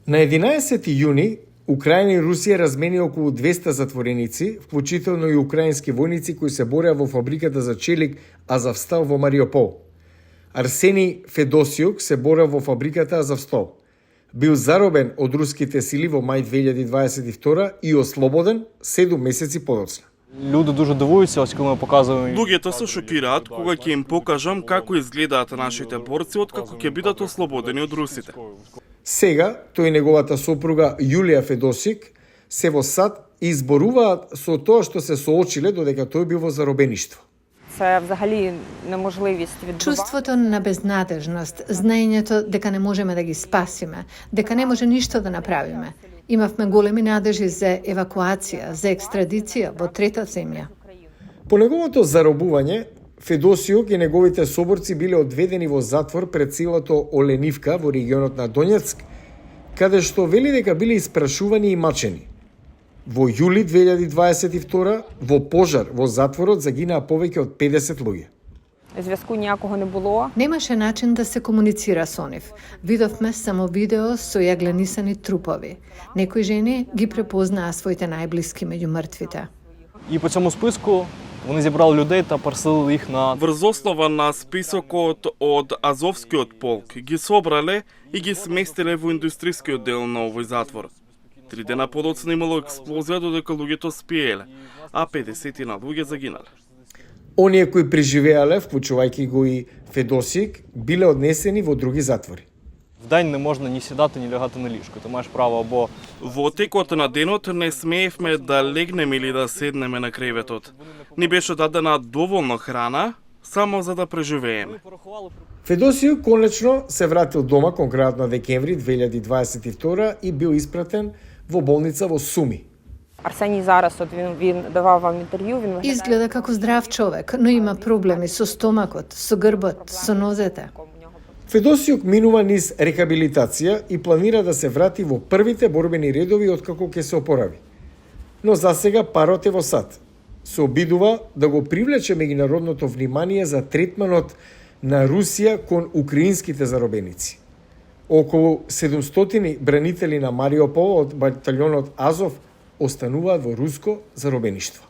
На 11 јуни Украина и Русија размени околу 200 затвореници, вклучително и украински војници кои се бореа во фабриката за челик Азовстал во Мариупол. Арсений Федосиук се бореа во фабриката Азовстал. Бил заробен од руските сили во мај 2022 и ослободен 7 месеци подоцна. Люди дуже дивуються, ось коли ми показуємо. Луѓето се шокираат кога ќе им покажам како изгледаат нашите борци откако ќе бидат ослободени од русите. Сега, тој и неговата сопруга Јулија Федосик се во САД и изборуваат со тоа што се соочиле додека тој бил во заробеништво. Це взагалі неможливість відбувати. Чувството на безнадежност, знаењето дека не можеме да ги спасиме, дека не може ништо да направиме. Имавме големи надежи за евакуација, за екстрадиција во трета земја. По неговото заробување, Федосиук и неговите соборци биле одведени во затвор пред селото Оленивка во регионот на Донецк, каде што вели дека биле испрашувани и мачени. Во јули 2022 во пожар во затворот загинаа повеќе од 50 луѓе. Зв'язку ніякого не було. Немаше начин да се комуницира со нив. Видовме само видео со јагленисани трупови. Некои жени ги препознаа своите најблиски меѓу мртвите. І по цьому списку вони зібрали людей та переселили їх на... Врз основа на списокот од Азовскиот полк ги собрале и ги сместиле во индустријскиот дел на овој затвор. 3 дена подоцна имало експлозија додека луѓето спиеле, а 50 на луѓе загинале. Оние кои преживеале, вклучувајќи го и Федосик, биле однесени во други затвори. В день не можна ні сідати, ні лягати на ліжко. Ти маєш право або... Во текот на денот не смеевме да легнеме или да седнеме на креветот. Ни беше дадена доволно храна, само за да преживееме. Федосиук конечно се вратил дома кон крајот на декември 2022 и бил испратен во болница во Суми. Арсеній зараз, от він давав вам інтерв'ю, він виглядає... Изгледа како здрав човек, но има проблеми со стомакот, со грбот, со нозете. Федосиук минува низ рехабилитација и планира да се врати во првите борбени редови откако ќе се опорави. Но за сега парот е во САД. Се обидува да го привлече меѓународното внимание за третманот на Русија кон украинските заробеници. Околу 700 бранители на Мариупол од батальонот Азов остануваат во руско заробеништво.